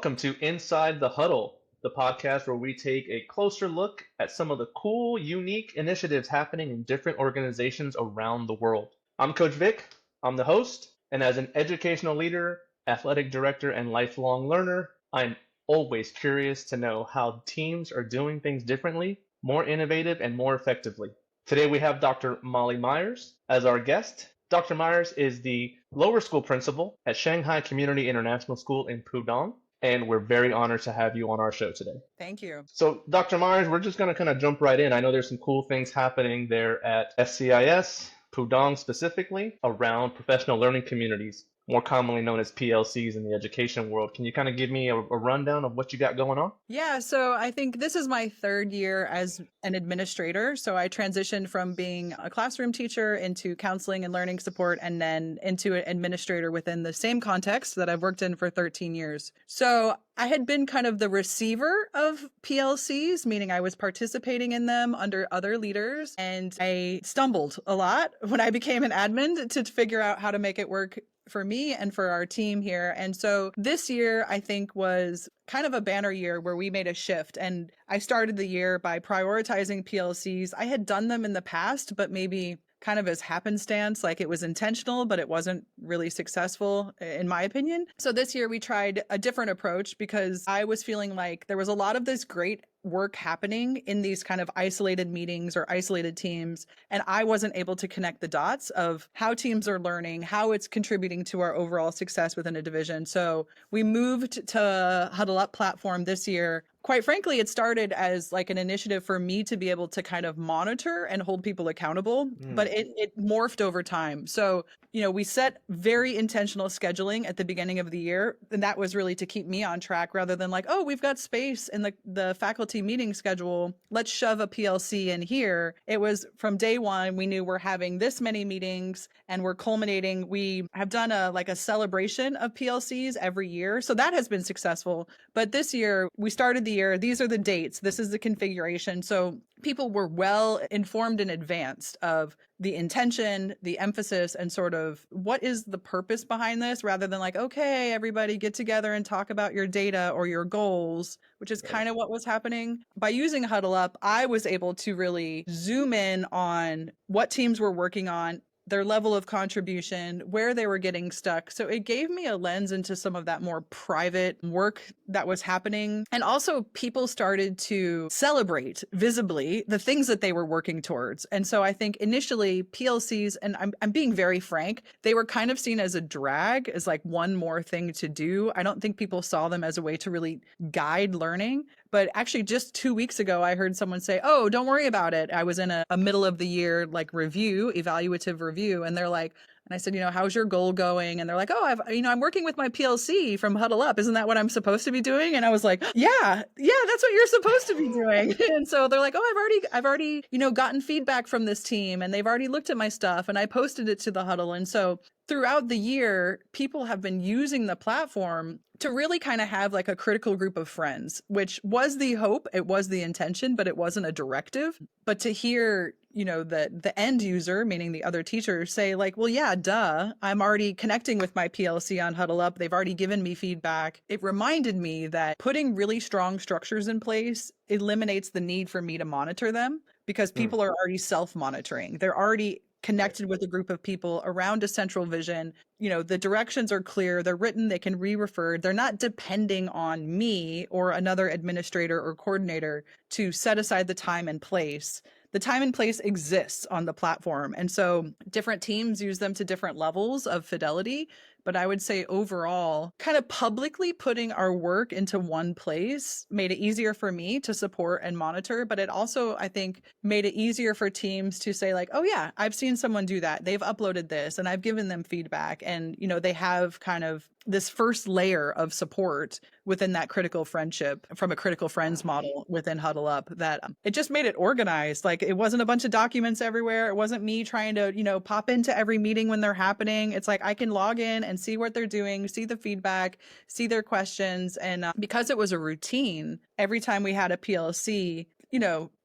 Welcome to Inside the Huddle, the podcast where we take a closer look at some of the cool, unique initiatives happening in different organizations around the world. I'm Coach Vic, I'm the host, and as an educational leader, athletic director, and lifelong learner, I'm always curious to know how teams are doing things differently, more innovative, and more effectively. Today we have Dr. Molly Myers as our guest. Dr. Myers is the lower school principal at Shanghai Community International School in Pudong, and we're very honored to have you on our show today. Thank you. So, Dr. Myers, we're just going to kind of jump right in. I know there's some cool things happening there at SCIS, Pudong specifically, around professional learning communities, more commonly known as PLCs in the education world. Can you kind of give me a rundown of what you got going on? Yeah, so I think this is my third year as an administrator. So I transitioned from being a classroom teacher into counseling and learning support, and then into an administrator within the same context that I've worked in for 13 years. So I had been kind of the receiver of PLCs, meaning I was participating in them under other leaders, and I stumbled a lot when I became an admin to figure out how to make it work for me and for our team here. And so this year, I think, was kind of a banner year where we made a shift. And I started the year by prioritizing PLCs. I had done them in the past, but maybe kind of as happenstance, like it was intentional, but it wasn't really successful, in my opinion. So this year we tried a different approach because I was feeling like there was a lot of this great work happening in these kind of isolated meetings or isolated teams. And I wasn't able to connect the dots of how teams are learning, how it's contributing to our overall success within a division. So we moved to Huddle Up platform this year. Quite frankly, it started as like an initiative for me to be able to kind of monitor and hold people accountable, but it morphed over time. So, we set very intentional scheduling at the beginning of the year, and that was really to keep me on track rather than like, oh, we've got space in the faculty meeting schedule, let's shove a PLC in here. It was from day one, we knew we're having this many meetings and we're culminating. We have done a celebration of PLCs every year. So that has been successful. But this year, we started the year, these are the dates, this is the configuration. So people were well informed in advance of the intention, the emphasis, and sort of what is the purpose behind this, rather than like, okay, everybody get together and talk about your data or your goals, which is kind of what was happening. By using Huddle Up, I was able to really zoom in on what teams were working on, their level of contribution, where they were getting stuck. So it gave me a lens into some of that more private work that was happening. And also people started to celebrate visibly the things that they were working towards. And so I think initially PLCs, and I'm being very frank, they were kind of seen as a drag, as like one more thing to do. I don't think people saw them as a way to really guide learning. But actually just 2 weeks ago, I heard someone say, oh, don't worry about it. I was in a middle of the year like evaluative review. And they're like, and I said, how's your goal going? And they're like, oh, I'm working with my PLC from Huddle Up. Isn't that what I'm supposed to be doing? And I was like, yeah, that's what you're supposed to be doing. And so they're like, oh, I've already, gotten feedback from this team and they've already looked at my stuff and I posted it to the Huddle. And so throughout the year, people have been using the platform to really kind of have like a critical group of friends, which was the hope, it was the intention, but it wasn't a directive. But to hear, the end user, meaning the other teachers, say like, well, yeah, duh, I'm already connecting with my PLC on Huddle Up. They've already given me feedback. It reminded me that putting really strong structures in place eliminates the need for me to monitor them, because people are already self-monitoring. They're already connected with a group of people around a central vision. The directions are clear, they're written, they can re-refer. They're not depending on me or another administrator or coordinator to set aside the time and place. The time and place exists on the platform. And so different teams use them to different levels of fidelity. But I would say overall, kind of publicly putting our work into one place made it easier for me to support and monitor. But it also, I think, made it easier for teams to say like, oh yeah, I've seen someone do that. They've uploaded this and I've given them feedback. And, they have kind of this first layer of support within that critical friendship from a critical friends model within Huddle Up, that it just made it organized. Like it wasn't a bunch of documents everywhere. It wasn't me trying to, pop into every meeting when they're happening. It's like I can log in and see what they're doing, see the feedback, see their questions. And because it was a routine, every time we had a PLC,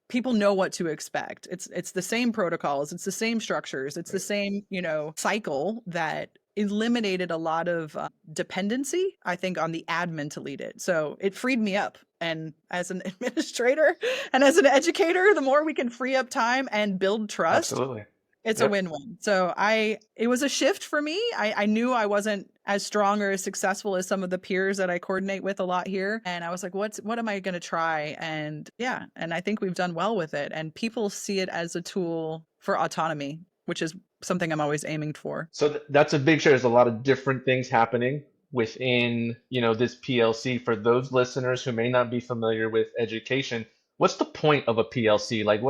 people know what to expect. It's the same protocols, it's the same structures, it's the same, cycle that eliminated a lot of dependency, I think, on the admin to lead it. So it freed me up. And as an administrator and as an educator, the more we can free up time and build trust, Absolutely. it's a Yep. win-win. So it was a shift for me. I knew I wasn't as strong or as successful as some of the peers that I coordinate with a lot here. And I was like, what am I going to try? And yeah, and I think we've done well with it. And people see it as a tool for autonomy, which is something I'm always aiming for. So that's a big share. There's a lot of different things happening within, this PLC. For those listeners who may not be familiar with education, what's the point of a PLC? Like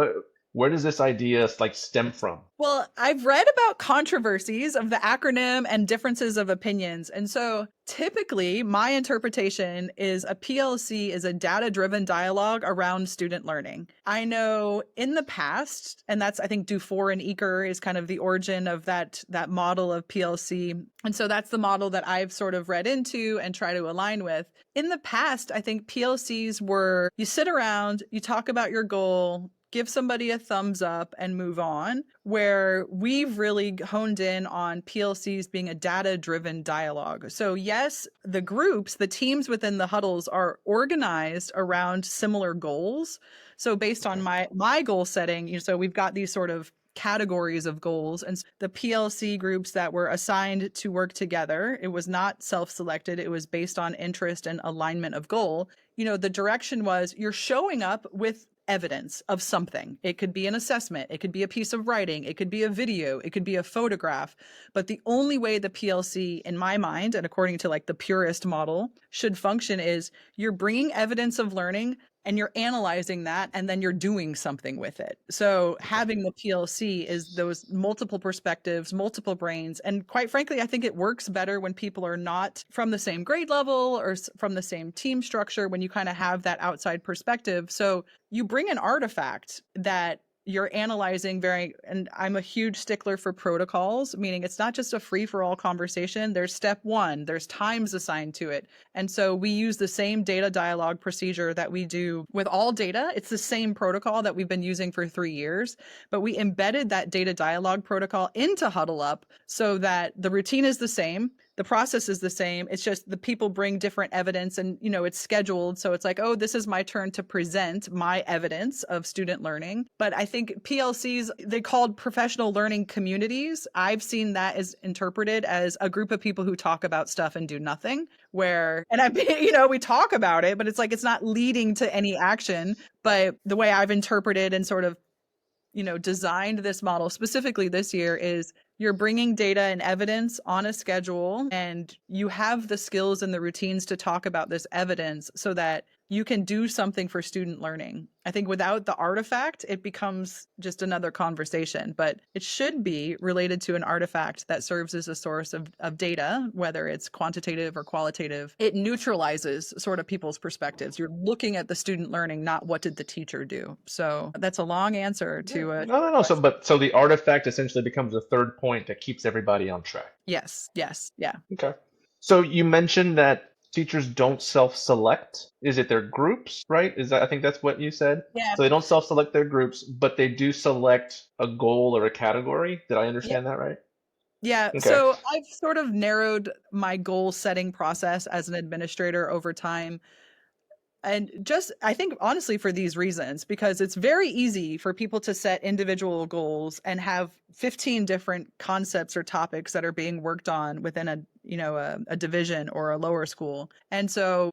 where does this idea like stem from? Well, I've read about controversies of the acronym and differences of opinions. And so typically, my interpretation is a PLC is a data-driven dialogue around student learning. I know in the past, and that's, I think, Dufour and Eaker is kind of the origin of that model of PLC. And so that's the model that I've sort of read into and try to align with. In the past, I think PLCs were you sit around, you talk about your goal, give somebody a thumbs up and move on, where we've really honed in on PLCs being a data-driven dialogue. So yes, the groups, the teams within the huddles are organized around similar goals. So based on my goal setting, so we've got these sort of categories of goals, and the PLC groups that were assigned to work together, it was not self-selected, it was based on interest and alignment of goal. The direction was you're showing up with evidence of something. It could be an assessment, it could be a piece of writing, it could be a video, it could be a photograph. But the only way the PLC, in my mind, and according to like the purist model, should function is you're bringing evidence of learning and you're analyzing that, and then you're doing something with it. So having the PLC is those multiple perspectives, multiple brains. And quite frankly, I think it works better when people are not from the same grade level or from the same team structure, when you kind of have that outside perspective. So you bring an artifact that you're analyzing and I'm a huge stickler for protocols, meaning it's not just a free-for-all conversation. There's step one, there's times assigned to it. And so we use the same data dialogue procedure that we do with all data. It's the same protocol that we've been using for 3 years, but we embedded that data dialogue protocol into Huddle Up so that the routine is the same. The process is the same. It's just the people bring different evidence and, it's scheduled. So it's like, oh, this is my turn to present my evidence of student learning. But I think PLCs, they called professional learning communities. I've seen that as interpreted as a group of people who talk about stuff and do nothing, we talk about it, but it's like, it's not leading to any action. But the way I've interpreted and sort of designed this model specifically this year is you're bringing data and evidence on a schedule, and you have the skills and the routines to talk about this evidence so that you can do something for student learning. I think without the artifact, it becomes just another conversation, but it should be related to an artifact that serves as a source of data, whether it's quantitative or qualitative. It neutralizes sort of people's perspectives. You're looking at the student learning, not what did the teacher do. So that's a long answer to a No. So the artifact essentially becomes a third point that keeps everybody on track. Yes, yeah. Okay. So you mentioned that teachers don't self-select. Is it their groups, right? I think that's what you said? Yeah. So they don't self-select their groups, but they do select a goal or a category. Did I understand that right? Yeah. Okay. So I've sort of narrowed my goal setting process as an administrator over time. And just, I think, honestly, for these reasons, because it's very easy for people to set individual goals and have 15 different concepts or topics that are being worked on within a division or a lower school. And so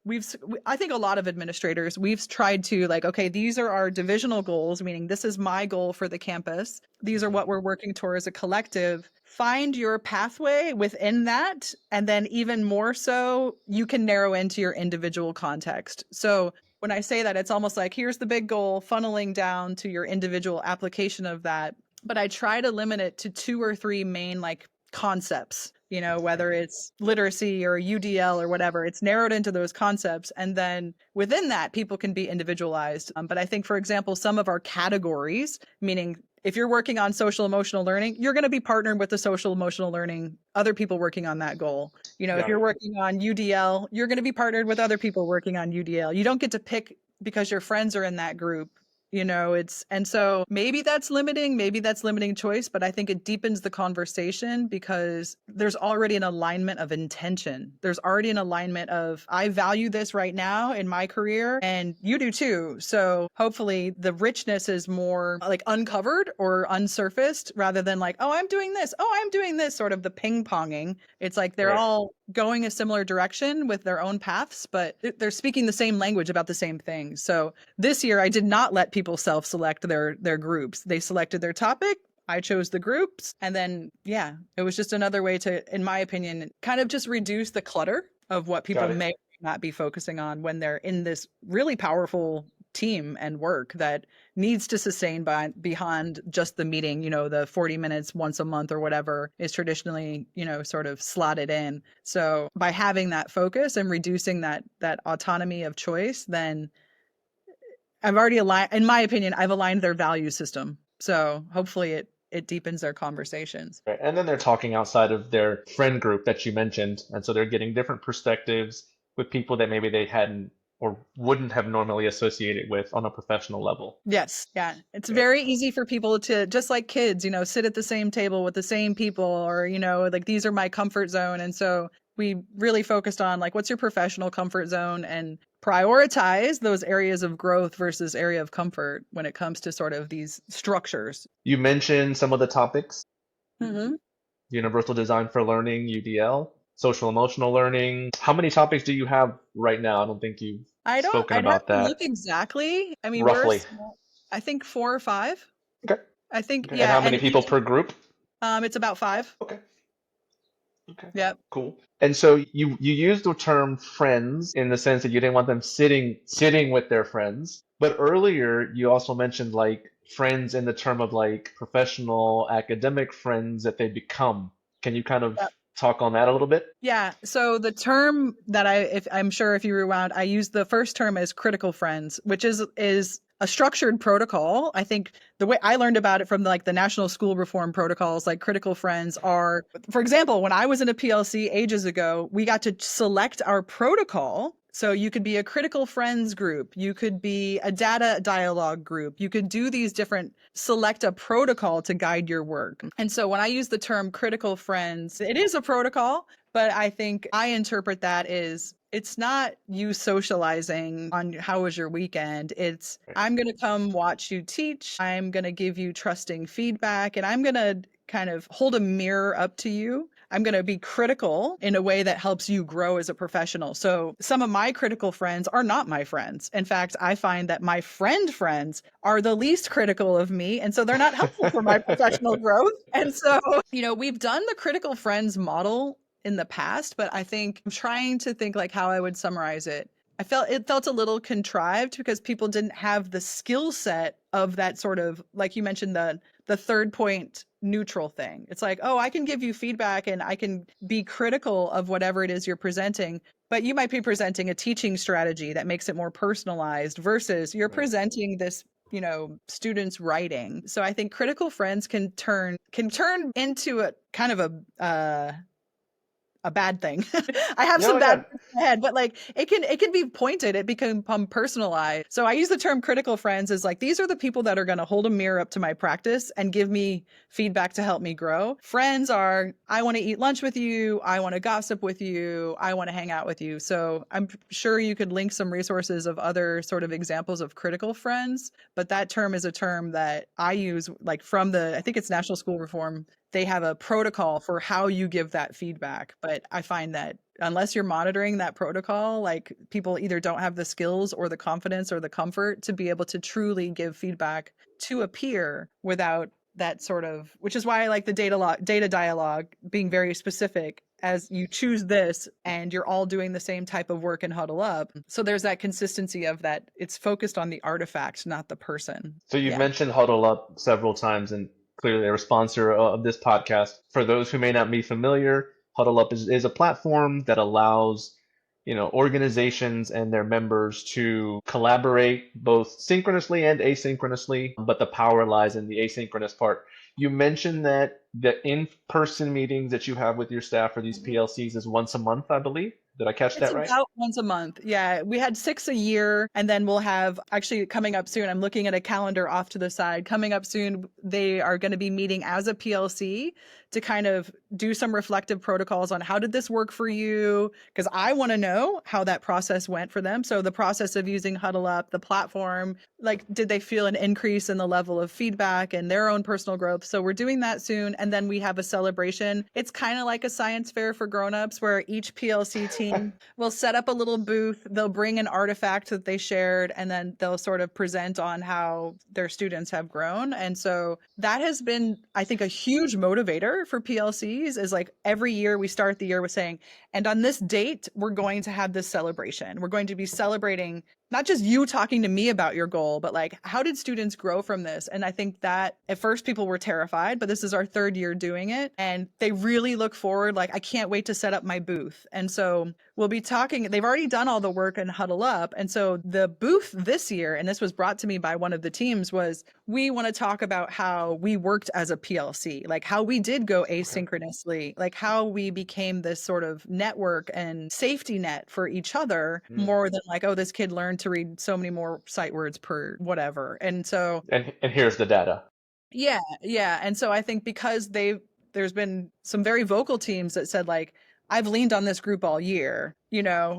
I think a lot of administrators, we've tried to okay, these are our divisional goals, meaning this is my goal for the campus. These are what we're working toward as a collective. Find your pathway within that. And then even more so, you can narrow into your individual context. So when I say that, it's almost like, here's the big goal, funneling down to your individual application of that. But I try to limit it to 2 or 3 main concepts, whether it's literacy or UDL or whatever, it's narrowed into those concepts. And then within that, people can be individualized. But I think, for example, some of our categories, meaning if you're working on social emotional learning, you're going to be partnered with the social emotional learning, other people working on that goal. If you're working on UDL, you're going to be partnered with other people working on UDL. You don't get to pick because your friends are in that group, And so maybe that's limiting choice, but I think it deepens the conversation because there's already an alignment of intention. There's already an alignment of, I value this right now in my career and you do too. So hopefully the richness is more like uncovered or unsurfaced rather than like, oh, I'm doing this. Oh, I'm doing this, sort of the ping ponging. It's like they're Right. all going a similar direction with their own paths, but they're speaking the same language about the same things. So this year I did not let people self-select their groups. They selected their topic. I chose the groups. And then, yeah, it was just another way to, in my opinion, kind of just reduce the clutter of what people Got it. may not be focusing on when they're in this really powerful team and work that needs to sustain behind just the meeting, the 40 minutes once a month or whatever is traditionally, sort of slotted in. So by having that focus and reducing that autonomy of choice, then I've already aligned, in my opinion, I've aligned their value system. So hopefully it deepens their conversations. Right. And then they're talking outside of their friend group that you mentioned. And so they're getting different perspectives with people that maybe they hadn't or wouldn't have normally associated with on a professional level. Yes. Yeah. It's Yeah. very easy for people to, just like kids, sit at the same table with the same people, or, like these are my comfort zone. And so we really focused on like, what's your professional comfort zone, and prioritize those areas of growth versus area of comfort when it comes to sort of these structures. You mentioned some of the topics, Mm-hmm. Universal Design for Learning, UDL, social emotional learning. How many topics do you have right now? I don't think you've spoken I'd have about to that look exactly. I mean, roughly. I think 4 or 5. Okay. I think, Okay. And yeah. how many And people each, per group? it's about 5. Okay. Okay. Yep. Cool. And so you used the term friends in the sense that you didn't want them sitting with their friends. But earlier you also mentioned like friends in the term of like professional academic friends that they become. Can you kind of talk on that a little bit? Yeah. So the term that I'm sure if you rewound, I used the first term as critical friends, which is a structured protocol. I think the way I learned about it from the National School Reform protocols, like critical friends are, for example, when I was in a PLC ages ago, we got to select our protocol. So you could be a critical friends group, you could be a data dialogue group, you could do these different, select a protocol to guide your work. And so when I use the term critical friends, it is a protocol, but I think I interpret that as, it's not you socializing on how was your weekend. It's, I'm going to come watch you teach. I'm going to give you trusting feedback, and I'm going to kind of hold a mirror up to you. I'm going to be critical in a way that helps you grow as a professional. So some of my critical friends are not my friends. In fact, I find that my friends are the least critical of me. And so they're not helpful for my professional growth. And so, we've done the critical friends model in the past, but I think I'm trying to think like how I would summarize it. It felt a little contrived because people didn't have the skill set of that sort of, like you mentioned, the third point neutral thing. It's like, oh, I can give you feedback and I can be critical of whatever it is you're presenting, but you might be presenting a teaching strategy that makes it more personalized versus you're presenting this, students writing. So I think critical friends can turn into a kind of a bad thing. I have some bad things in my head, but like it can be pointed, it can become personalized. So I use the term critical friends as like, these are the people that are going to hold a mirror up to my practice and give me feedback to help me grow. Friends are, I want to eat lunch with you, I want to gossip with you, I want to hang out with you. So I'm sure you could link some resources of other sort of examples of critical friends, but that term is a term that I use like from I think it's National School Reform. They have a protocol for how you give that feedback. But I find that unless you're monitoring that protocol, like people either don't have the skills or the confidence or the comfort to be able to truly give feedback to a peer without that sort of, which is why I like the data dialogue being very specific, as you choose this and you're all doing the same type of work and huddle up. So there's that consistency of that. It's focused on the artifact, not the person. So you've mentioned Huddle Up several times, and clearly they're a sponsor of this podcast. For those who may not be familiar, Huddle Up is a platform that allows, organizations and their members to collaborate both synchronously and asynchronously, but the power lies in the asynchronous part. You mentioned that the in-person meetings that you have with your staff for these PLCs is once a month, I believe. Did I catch It's that right? about once a month. Yeah, we had 6 a year, and then we'll have actually coming up soon, I'm looking at a calendar off to the side. Coming up soon, they are gonna be meeting as a PLC to kind of do some reflective protocols on how did this work for you? Because I wanna know how that process went for them. So the process of using Huddle Up, the platform, like, did they feel an increase in the level of feedback and their own personal growth? So we're doing that soon, and then we have a celebration. It's kinda like a science fair for grown-ups where each PLC team will set up a little booth. They'll bring an artifact that they shared, and then they'll sort of present on how their students have grown. And so that has been, I think, a huge motivator for PLCs is like every year we start the year with saying, and on this date, we're going to have this celebration. We're going to be celebrating not just you talking to me about your goal, but like, how did students grow from this? And I think that at first people were terrified, but this is our third year doing it. And they really look forward, like, I can't wait to set up my booth. And so we'll be talking. They've already done all the work and Huddle Up. And so the booth this year, and this was brought to me by one of the teams, was we want to talk about how we worked as a PLC, like how we did go asynchronously, like how we became this sort of network and safety net for each other Mm. more than like, oh, this kid learned to read so many more sight words per whatever. And so And here's the data. yeah, yeah. And so I think because there's been some very vocal teams that said like, I've leaned on this group all year,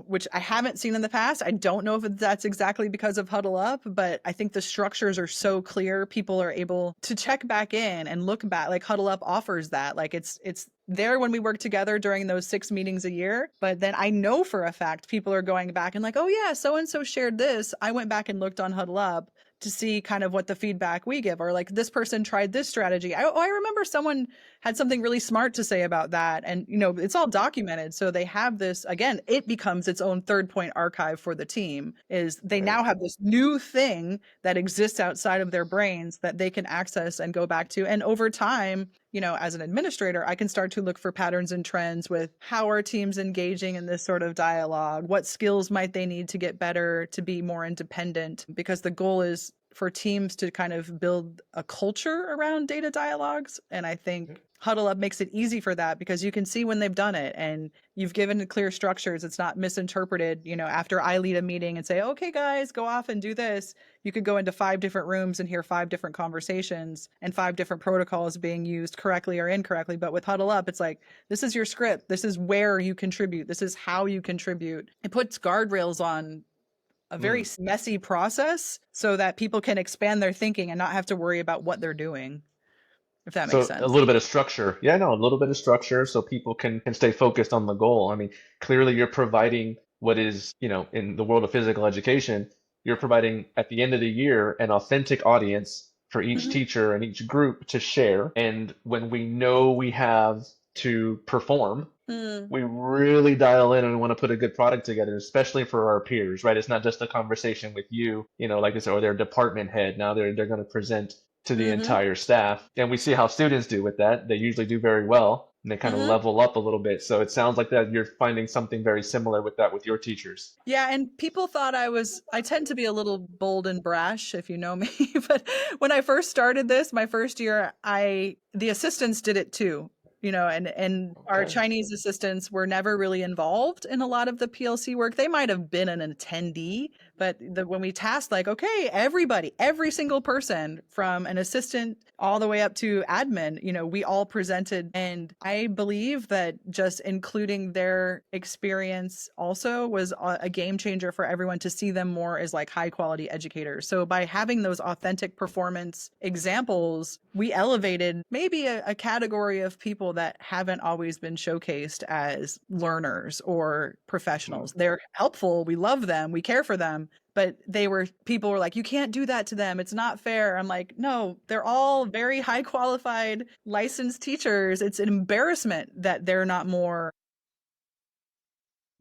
which I haven't seen in the past. I don't know if that's exactly because of Huddle Up, but I think the structures are so clear. People are able to check back in and look back. Like Huddle Up offers that. Like it's there when we work together during those 6 meetings a year. But then I know for a fact people are going back and like, oh yeah, so and so shared this. I went back and looked on Huddle Up to see kind of what the feedback we give, or like this person tried this strategy. I remember someone had something really smart to say about that. And, it's all documented. So they have this, again, it becomes its own third point archive for the team is they Right. now have this new thing that exists outside of their brains that they can access and go back to. And over time, as an administrator, I can start to look for patterns and trends with how are teams engaging in this sort of dialogue? What skills might they need to get better to be more independent? Because the goal is for teams to kind of build a culture around data dialogues. And I think Huddle Up makes it easy for that because you can see when they've done it and you've given clear structures. It's not misinterpreted. After I lead a meeting and say, okay, guys, go off and do this, you could go into 5 different rooms and hear 5 different conversations and 5 different protocols being used correctly or incorrectly. But with Huddle Up, it's like, this is your script. This is where you contribute. This is how you contribute. It puts guardrails on a very Mm. messy process so that people can expand their thinking and not have to worry about what they're doing, if that makes So a sense. little bit of structure. Yeah, no, a little bit of structure so people can stay focused on the goal. I mean, clearly you're providing what is, in the world of physical education, you're providing at the end of the year an authentic audience for each Mhm. teacher and each group to share. And when we know we have to perform, Mm. we really dial in and want to put a good product together, especially for our peers, right? It's not just a conversation with you, like I said, or their department head. Now they're going to present to the Mhm. entire staff. And we see how students do with that. They usually do very well and they kind of Mhm. level up a little bit. So it sounds like that you're finding something very similar with that with your teachers. Yeah, and people thought I tend to be a little bold and brash if you know me, but when I first started this, my first year, the assistants did it too. And our Okay. Chinese assistants were never really involved in a lot of the PLC work. They might have been an attendee, but when we tasked like, okay, everybody, every single person from an assistant all the way up to admin, we all presented. And I believe that just including their experience also was a game changer for everyone to see them more as like high quality educators. So by having those authentic performance examples, we elevated maybe a category of people that haven't always been showcased as learners or Hmm. professionals. They're helpful. We love them. We care for them, but people were like, you can't do that to them. It's not fair. I'm like, no, they're all very high qualified licensed teachers. It's an embarrassment that they're not more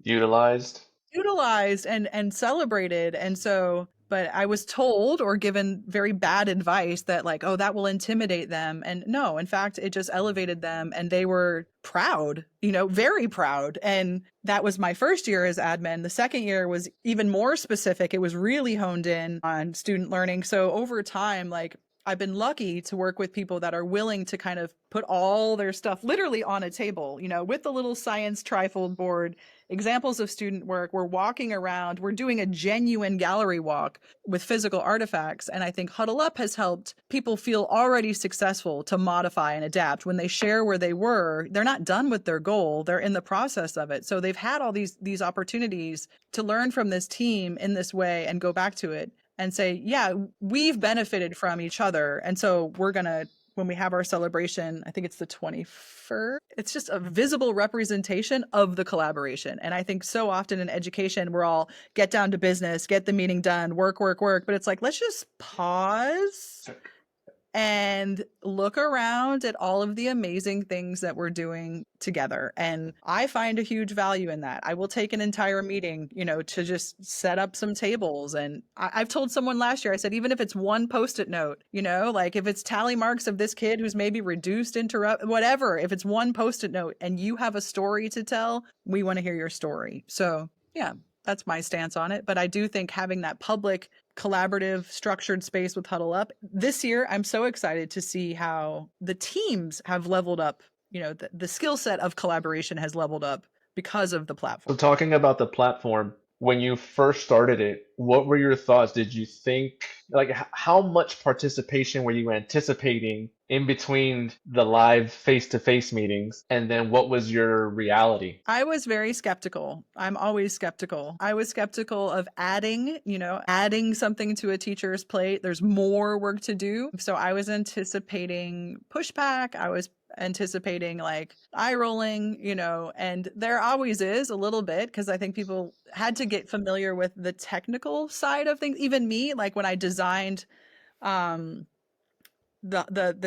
Utilized. utilized and celebrated. And so, but I was told or given very bad advice that like, oh, that will intimidate them. And no, in fact, it just elevated them and they were proud, very proud. And that was my first year as admin. The second year was even more specific. It was really honed in on student learning. So over time, like I've been lucky to work with people that are willing to kind of put all their stuff literally on a table, with the little science trifold board, examples of student work. We're walking around, we're doing a genuine gallery walk with physical artifacts. And I think Huddle Up has helped people feel already successful to modify and adapt. When they share where they were, they're not done with their goal, they're in the process of it. So they've had all these opportunities to learn from this team in this way and go back to it and say, yeah, we've benefited from each other. And so we're going to, when we have our celebration, I think it's the 21st, it's just a visible representation of the collaboration. And I think so often in education, we're all get down to business, get the meeting done, work, work, work. But it's like, let's just pause and look around at all of the amazing things that we're doing together. And I find a huge value in that. I will take an entire meeting, to just set up some tables. And I've told someone last year, I said, even if it's one Post-it note, like if it's tally marks of this kid who's maybe reduced, interrupt, whatever, if it's one Post-it note and you have a story to tell, we want to hear your story. So yeah, that's my stance on it. But I do think having that public collaborative structured space with Huddle Up this year, I'm so excited to see how the teams have leveled up. The skill set of collaboration has leveled up because of the platform. So talking about the platform, when you first started it, what were your thoughts? Did you think, like, how much participation were you anticipating in between the live face-to-face meetings? And then what was your reality? I was very skeptical. I'm always skeptical. I was skeptical of adding something to a teacher's plate. There's more work to do. So I was anticipating pushback. I was anticipating like eye rolling, and there always is a little bit because I think people had to get familiar with the technical side of things. Even me, like when I designed the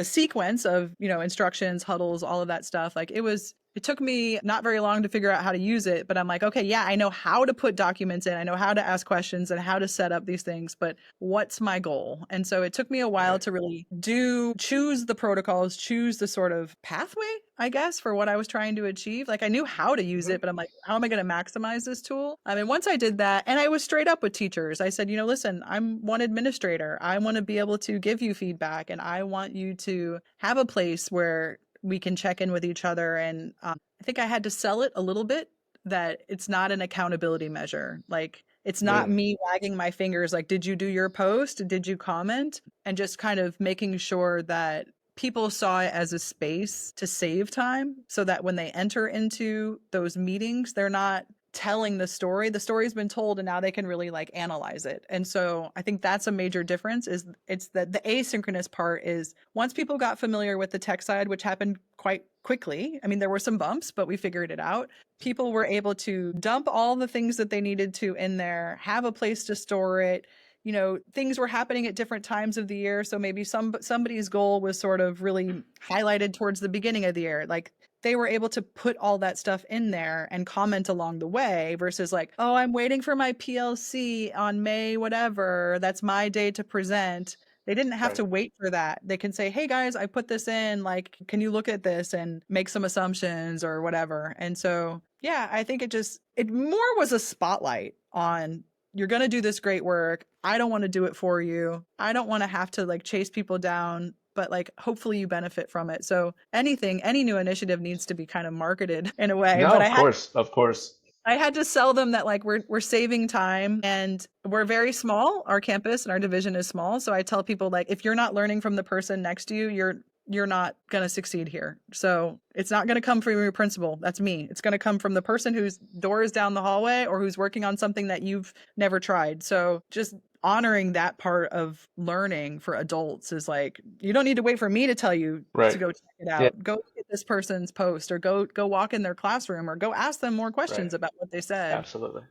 sequence of, instructions, huddles, all of that stuff, like it took me not very long to figure out how to use it, but I'm like, okay, yeah, I know how to put documents in. I know how to ask questions and how to set up these things, but what's my goal? And so it took me a while to really choose the protocols, choose the sort of pathway, I guess, for what I was trying to achieve. Like I knew how to use it, but I'm like, how am I going to maximize this tool? I mean, once I did that, and I was straight up with teachers, I said, listen, I'm one administrator. I want to be able to give you feedback, and I want you to have a place where we can check in with each other. And I think I had to sell it a little bit that it's not an accountability measure. Like it's not me wagging my fingers like, did you do your post? Did you comment? And just kind of making sure that people saw it as a space to save time so that when they enter into those meetings, they're not telling the story. The story's been told and now they can really like analyze it. And so I think that's a major difference is it's that the asynchronous part is once people got familiar with the tech side, which happened quite quickly. I mean, there were some bumps, but we figured it out. People were able to dump all the things that they needed to in there, have a place to store it. Things were happening at different times of the year. So maybe somebody's goal was sort of really highlighted towards the beginning of the year. Like they were able to put all that stuff in there and comment along the way versus like, oh, I'm waiting for my PLC on May, whatever. That's my day to present. They didn't have to wait for that. They can say, hey guys, I put this in, like, can you look at this and make some assumptions or whatever? And so, yeah, I think it more was a spotlight on you're going to do this great work. I don't want to do it for you. I don't want to have to like chase people down, but like hopefully you benefit from it. So any new initiative needs to be kind of marketed in a way. No, But of course. I had to sell them that like we're saving time and we're very small. Our campus and our division is small. So I tell people like if you're not learning from the person next to you, you're not going to succeed here. So it's not going to come from your principal. That's me. It's going to come from the person whose door is down the hallway or who's working on something that you've never tried. So just honoring that part of learning for adults is like, you don't need to wait for me to tell you to go check it out. Yeah. Go look at this person's post or go walk in their classroom or go ask them more questions about what they said. Absolutely.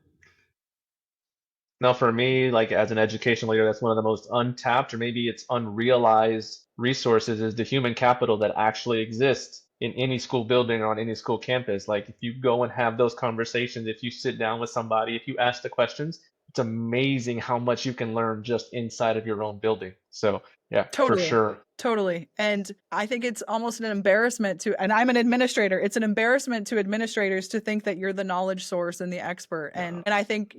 Now, for me, like as an education leader, that's one of the most untapped or maybe it's unrealized resources is the human capital that actually exists in any school building or on any school campus. Like if you go and have those conversations, if you sit down with somebody, if you ask the questions, it's amazing how much you can learn just inside of your own building. So yeah, Totally. for sure. Totally. And I think it's almost an embarrassment and I'm an administrator. It's an embarrassment to administrators to think that you're the knowledge source and the expert. And I think,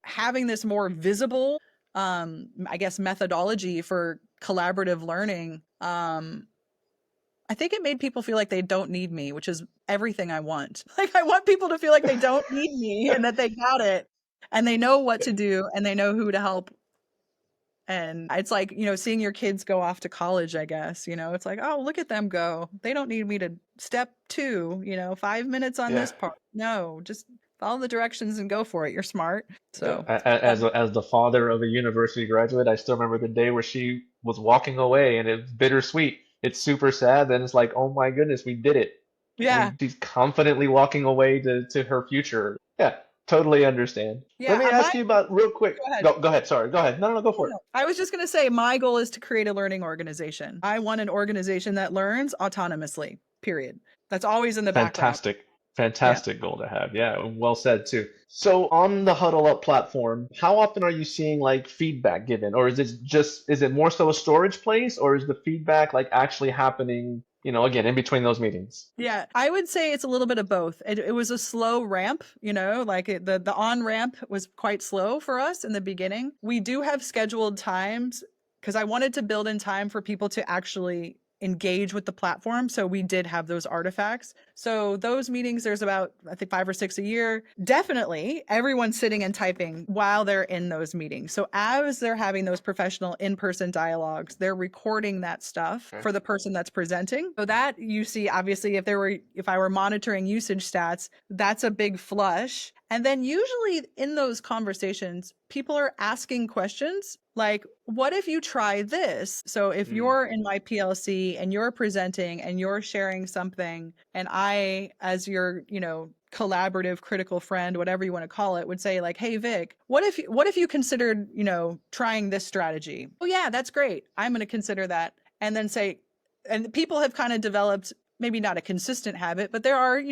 having this more visible, I guess, methodology for collaborative learning, I think it made people feel like they don't need me, which is everything I want. Like, I want people to feel like they don't need me and that they got it and they know what to do and they know who to help. And it's like, seeing your kids go off to college, I guess, it's like, oh, look at them go. They don't need me to step 2, 5 minutes on Yeah. this part. No, just follow the directions and go for it. You're smart. Yeah. So, As the father of a university graduate, I still remember the day where she was walking away, and it's bittersweet. It's super sad. Then it's like, oh my goodness, we did it. yeah. She's confidently walking away to her future. Yeah, totally understand. Let Yeah. me ask you about real quick. Go ahead. Go ahead. Sorry. Go ahead. No, go for it. No. I was just going to say my goal is to create a learning organization. I want an organization that learns autonomously, period. That's always in the background. Fantastic. Yeah. Fantastic goal to have. Yeah, well said too. So on the Huddle Up platform, how often are you seeing like feedback given? Or is it more so a storage place, or is the feedback like actually happening, again, in between those meetings? Yeah, I would say it's a little bit of both. It was a slow ramp, like the on ramp was quite slow for us in the beginning. We do have scheduled times because I wanted to build in time for people to actually engage with the platform. So we did have those artifacts. So those meetings, there's about, I think, 5 or 6 a year. Definitely everyone's sitting and typing while they're in those meetings. So as they're having those professional in-person dialogues, they're recording that stuff Okay. for the person that's presenting. So that you see, obviously, if I were monitoring usage stats, that's a big flush. And then usually in those conversations, people are asking questions like, what if you try this? So if you're in my PLC and you're presenting and you're sharing something, and I, as your, collaborative critical friend, whatever you want to call it, would say like, hey, Vic, what if you considered, trying this strategy? Oh yeah, that's great. I'm going to consider that. And then say, and people have kind of developed maybe not a consistent habit, but there are,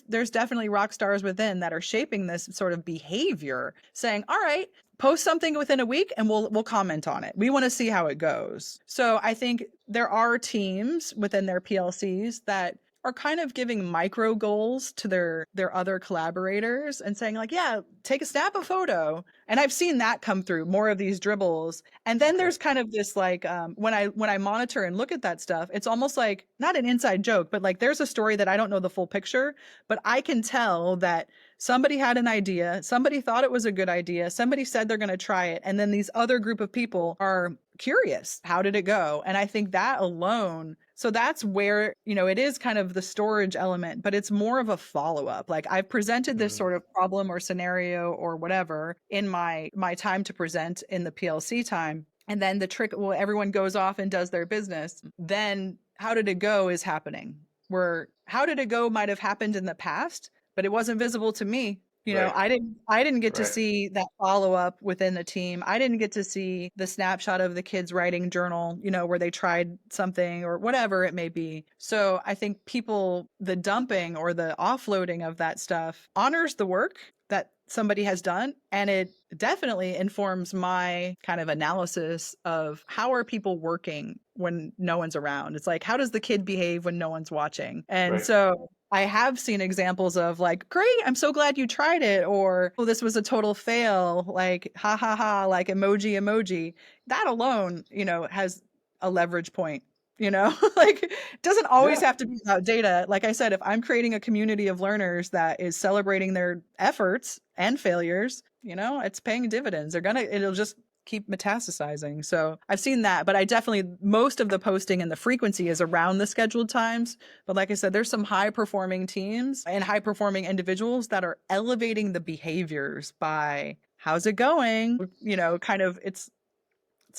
there's definitely rock stars within that are shaping this sort of behavior, saying, all right, post something within a week and we'll comment on it. We want to see how it goes. So I think there are teams within their PLCs that are kind of giving micro goals to their other collaborators and saying like, yeah, take a snap a photo. And I've seen that come through more of these dribbles. And then there's kind of this like, when I monitor and look at that stuff, it's almost like not an inside joke, but like there's a story that I don't know the full picture, but I can tell that somebody had an idea, somebody thought it was a good idea, somebody said they're going to try it, and then these other group of people are curious, how did it go? And I think that alone, so that's where, it is kind of the storage element, but it's more of a follow-up. Like I've presented this sort of problem or scenario or whatever in my time to present in the PLC time. And then the trick, well, everyone goes off and does their business. Then how did it go is happening. Where how did it go might have happened in the past, but it wasn't visible to me. Right. I didn't get to Right. see that follow up within the team. I didn't get to see the snapshot of the kids writing journal, where they tried something or whatever it may be. So I think the dumping or the offloading of that stuff honors the work that somebody has done, and it definitely informs my kind of analysis of how are people working when no one's around. It's like, how does the kid behave when no one's watching? And Right. so I have seen examples of like, great, I'm so glad you tried it, or oh, this was a total fail, like ha ha ha, like emoji. That alone, has a leverage point. Like it doesn't always Yeah. have to be about data. Like I said, if I'm creating a community of learners that is celebrating their efforts and failures, it's paying dividends. It'll just keep metastasizing. So I've seen that, but I definitely, most of the posting and the frequency is around the scheduled times. But like I said, there's some high performing teams and high performing individuals that are elevating the behaviors by how's it going? Kind of it's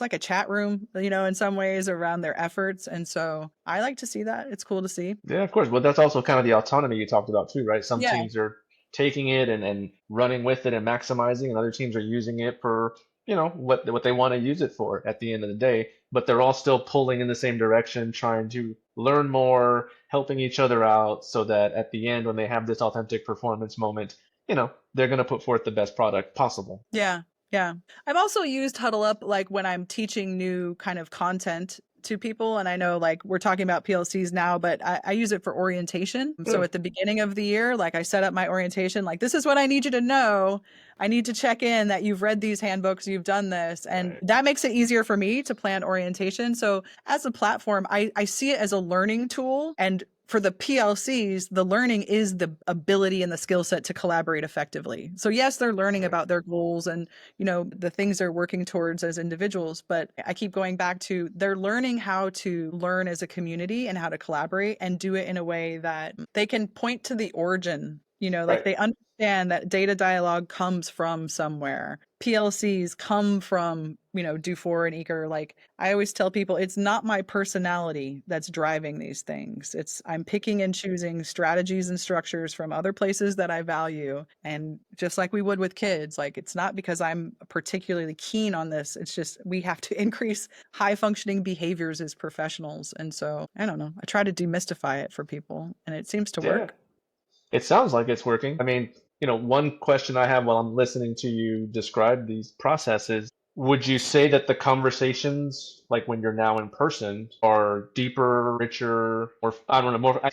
like a chat room, in some ways around their efforts. And so I like to see that. It's cool to see. Yeah, of course. But that's also kind of the autonomy you talked about too, right? Some Yeah. teams are taking it and running with it and maximizing, and other teams are using it for, what they want to use it for at the end of the day. But they're all still pulling in the same direction, trying to learn more, helping each other out, so that at the end, when they have this authentic performance moment, they're going to put forth the best product possible. Yeah. Yeah. I've also used Huddle Up like when I'm teaching new kind of content to people. And I know like we're talking about PLCs now, but I use it for orientation. So at the beginning of the year, like I set up my orientation, like this is what I need you to know. I need to check in that you've read these handbooks, you've done this. And that makes it easier for me to plan orientation. So as a platform, I see it as a learning tool. And for the PLCs, the learning is the ability and the skill set to collaborate effectively. So yes, they're learning about their goals and, you know, the things they're working towards as individuals, but I keep going back to they're learning how to learn as a community and how to collaborate and do it in a way that they can point to the origin, you know, like they understand that data dialogue comes from somewhere. PLCs come from, you know, Dufour and Eaker. Like I always tell people, it's not my personality that's driving these things. I'm picking and choosing strategies and structures from other places that I value. And just like we would with kids, like it's not because I'm particularly keen on this. It's just we have to increase high functioning behaviors as professionals. And so I don't know. I try to demystify it for people and it seems to work. It sounds like it's working. I mean, one question I have while I'm listening to you describe these processes, would you say that the conversations, like when you're now in person, are deeper, richer, or I don't know, more,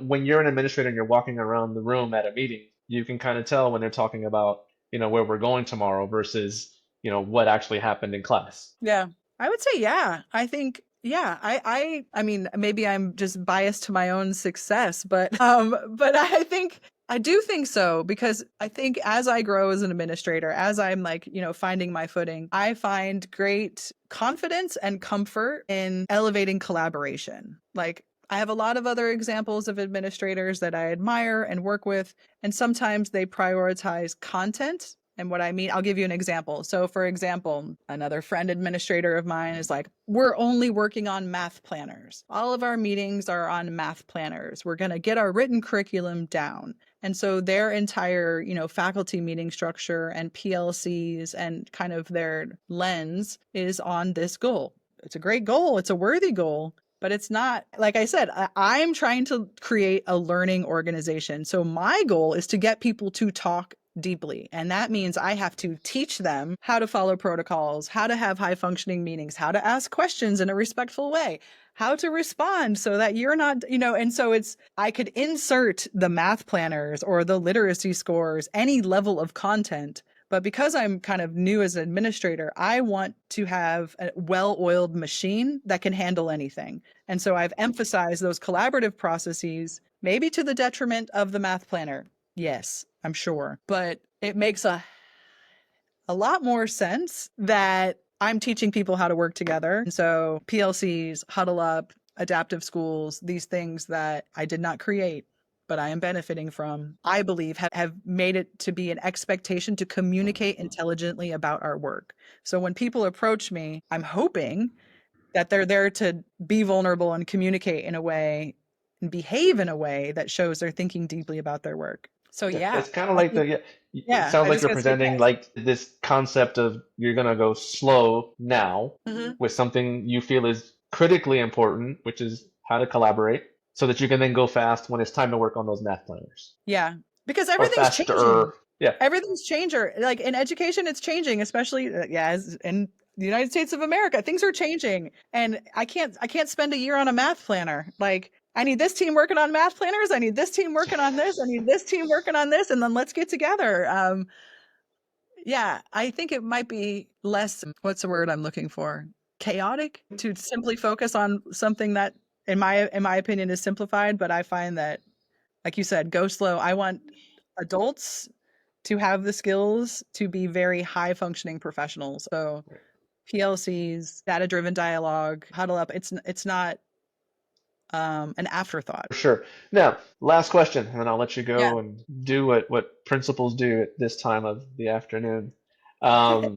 when you're an administrator and you're walking around the room at a meeting, you can kind of tell when they're talking about, where we're going tomorrow versus, what actually happened in class. Yeah, I would say, yeah. I think, yeah, I mean, maybe I'm just biased to my own success, but I think I do think so because I think as I grow as an administrator, as I'm like, finding my footing, I find great confidence and comfort in elevating collaboration. Like I have a lot of other examples of administrators that I admire and work with, and sometimes they prioritize content. And what I mean, I'll give you an example. So for example, another friend administrator of mine is like, we're only working on math planners. All of our meetings are on math planners. We're going to get our written curriculum down. And so their entire, faculty meeting structure and PLCs and kind of their lens is on this goal. It's a great goal. It's a worthy goal. But it's not, like I said, I'm trying to create a learning organization. So my goal is to get people to talk deeply. And that means I have to teach them how to follow protocols, how to have high functioning meetings, how to ask questions in a respectful way, how to respond so that you're not, and so I could insert the math planners or the literacy scores, any level of content. But because I'm kind of new as an administrator, I want to have a well-oiled machine that can handle anything. And so I've emphasized those collaborative processes, maybe to the detriment of the math planner. Yes, I'm sure. But it makes a lot more sense that I'm teaching people how to work together. And so PLCs, Huddle Up, adaptive schools, these things that I did not create, but I am benefiting from, I believe have made it to be an expectation to communicate intelligently about our work. So when people approach me, I'm hoping that they're there to be vulnerable and communicate in a way and behave in a way that shows they're thinking deeply about their work. So yeah. It's kind of like it sounds I like was you're gonna say presenting yes. like this concept of you're gonna go slow now Mm-hmm. with something you feel is critically important, which is how to collaborate, so that you can then go fast when it's time to work on those math planners. Yeah, because Or everything's changing. faster. Yeah. Everything's changing. Like in education, it's changing, especially as in the United States of America, things are changing, and I can't spend a year on a math planner. Like I need this team working on math planners. I need this team working on this. I need this team working on this, and then let's get together. Yeah, I think it might be less. What's the word I'm looking for? Chaotic to simply focus on something that, in my opinion, is simplified. But I find that, like you said, go slow. I want adults to have the skills to be very high functioning professionals. So PLCs, data driven dialogue, Huddle Up, it's not an afterthought. For sure. Now, last question, and then I'll let you Yeah. go and do what principals do at this time of the afternoon. Um,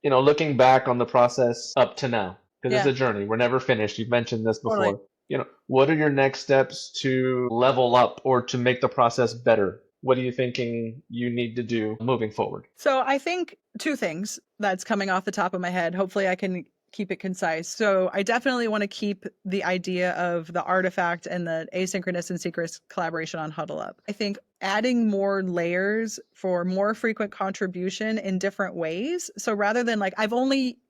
looking back on the process up to now, because it's Yeah, a journey. We're never finished. You've mentioned this totally. before. What are your next steps to level up or to make the process better? What are you thinking you need to do moving forward? So I think two things that's coming off the top of my head. Hopefully I can keep it concise. So I definitely want to keep the idea of the artifact and the asynchronous and synchronous collaboration on Huddle Up. I think adding more layers for more frequent contribution in different ways. So rather than like,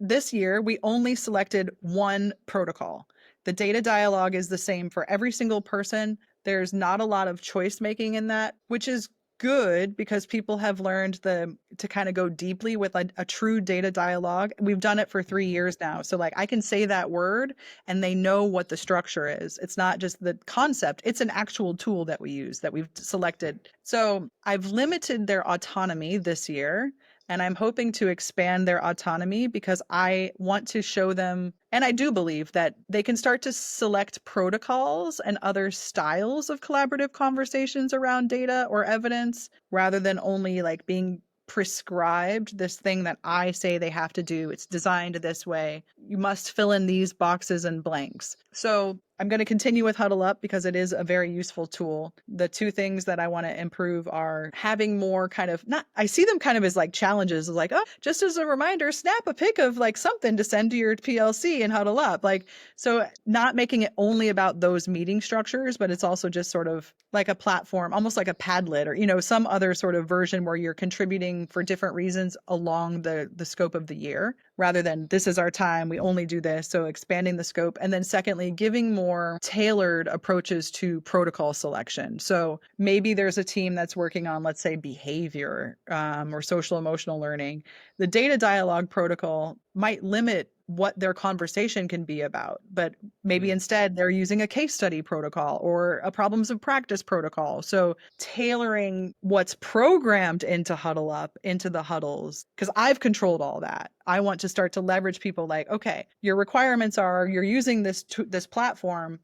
this year, we only selected one protocol. The data dialogue is the same for every single person. There's not a lot of choice making in that, which is good because people have learned to kind of go deeply with a true data dialogue. We've done it for 3 years now. So like I can say that word and they know what the structure is. It's not just the concept. It's an actual tool that we use that we've selected. So I've limited their autonomy this year. And I'm hoping to expand their autonomy because I want to show them, and I do believe that they can start to select protocols and other styles of collaborative conversations around data or evidence rather than only like being prescribed this thing that I say they have to do. It's designed this way. You must fill in these boxes and blanks. So I'm going to continue with Huddle Up because it is a very useful tool. The two things that I want to improve are having more kind of not, I see them kind of as like challenges, like, oh, just as a reminder, snap a pic of like something to send to your PLC and Huddle Up. Like, so not making it only about those meeting structures, but it's also just sort of like a platform, almost like a Padlet or, some other sort of version where you're contributing for different reasons along the scope of the year rather than this is our time, we only do this. So expanding the scope. And then secondly, giving more tailored approaches to protocol selection. So maybe there's a team that's working on, let's say, behavior or social emotional learning. The data dialogue protocol might limit what their conversation can be about, but maybe instead they're using a case study protocol or a problems of practice protocol. So tailoring what's programmed into Huddle Up into the huddles, because I've controlled all that. I want to start to leverage people like, okay, your requirements are you're using this platform.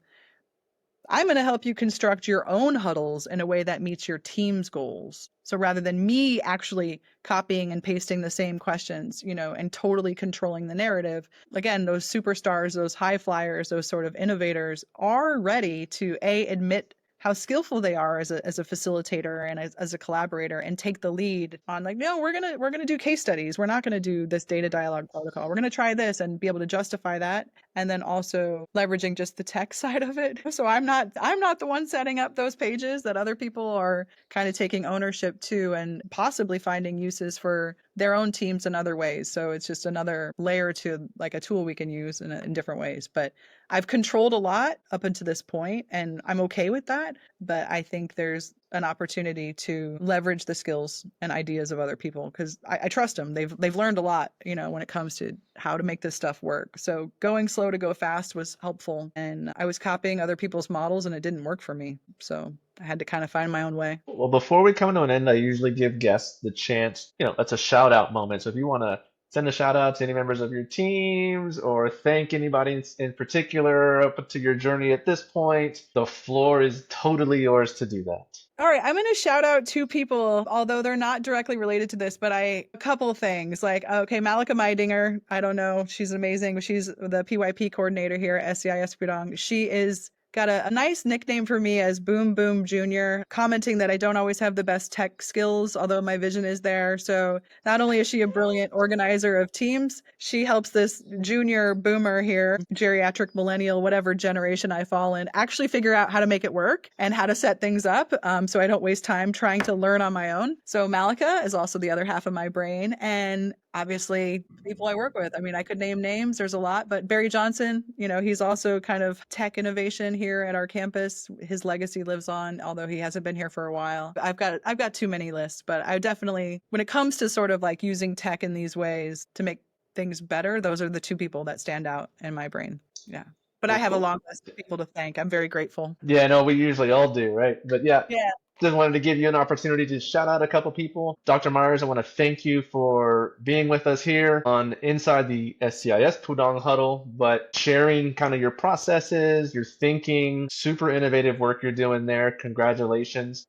I'm going to help you construct your own huddles in a way that meets your team's goals. So rather than me actually copying and pasting the same questions, and totally controlling the narrative, again, those superstars, those high flyers, those sort of innovators are ready to admit how skillful they are as a facilitator and as a collaborator and take the lead on like, no, we're gonna do case studies. We're not gonna do this data dialogue protocol. We're gonna try this and be able to justify that. And then also leveraging just the tech side of it. So I'm not the one setting up those pages, that other people are kind of taking ownership too and possibly finding uses for their own teams in other ways. So it's just another layer to like a tool we can use in different ways. But I've controlled a lot up until this point, and I'm okay with that. But I think there's an opportunity to leverage the skills and ideas of other people because I trust them. They've learned a lot, when it comes to how to make this stuff work. So going slow to go fast was helpful, and I was copying other people's models, and it didn't work for me. So I had to kind of find my own way. Well, before we come to an end, I usually give guests the chance, that's a shout out moment. So if you want to send a shout out to any members of your teams or thank anybody in particular up to your journey at this point, the floor is totally yours to do that. All right, I'm going to shout out two people, although they're not directly related to this, but a couple of things like, okay, Malika Meidinger, I don't know, she's amazing. She's the PYP coordinator here at SCIS Pudong. She is got a nice nickname for me as Boom Boom Junior, commenting that I don't always have the best tech skills, although my vision is there. So not only is she a brilliant organizer of teams, she helps this junior boomer here, geriatric millennial, whatever generation I fall in, actually figure out how to make it work and how to set things up so I don't waste time trying to learn on my own. So Malika is also the other half of my brain. And obviously people I work with. I mean, I could name names, there's a lot, but Barry Johnson, he's also kind of tech innovation here at our campus. His legacy lives on, although he hasn't been here for a while. I've got too many lists, but I definitely, when it comes to sort of like using tech in these ways to make things better, those are the two people that stand out in my brain. Yeah. But I have a long list of people to thank. I'm very grateful. Yeah, no, we usually all do, right? But yeah. Yeah. Just wanted to give you an opportunity to shout out a couple people. Dr. Myers, I want to thank you for being with us here on Inside the SCIS Pudong Huddle, but sharing kind of your processes, your thinking, super innovative work you're doing there. Congratulations.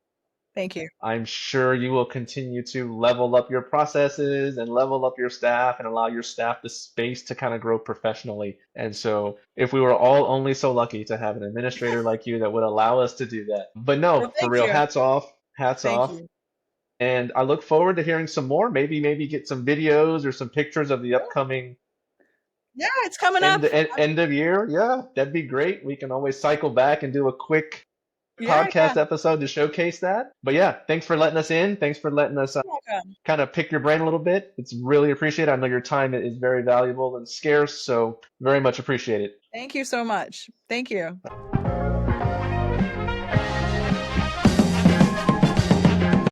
Thank you. I'm sure you will continue to level up your processes and level up your staff and allow your staff the space to kind of grow professionally. And so if we were all only so lucky to have an administrator like you that would allow us to do that. But no, Well, for thank real, you. hats off, hats Thank off. you. And I look forward to hearing some more, maybe get some videos or some pictures of the upcoming Yeah, it's coming up. End of year. Yeah, that'd be great. We can always cycle back and do a quick Yeah, yeah. podcast episode to showcase that. But yeah, thanks for letting us in. Thanks for letting us You're welcome. kind of pick your brain a little bit. It's really appreciated. I know your time is very valuable and scarce, so very much appreciate it. Thank you so much. Thank you.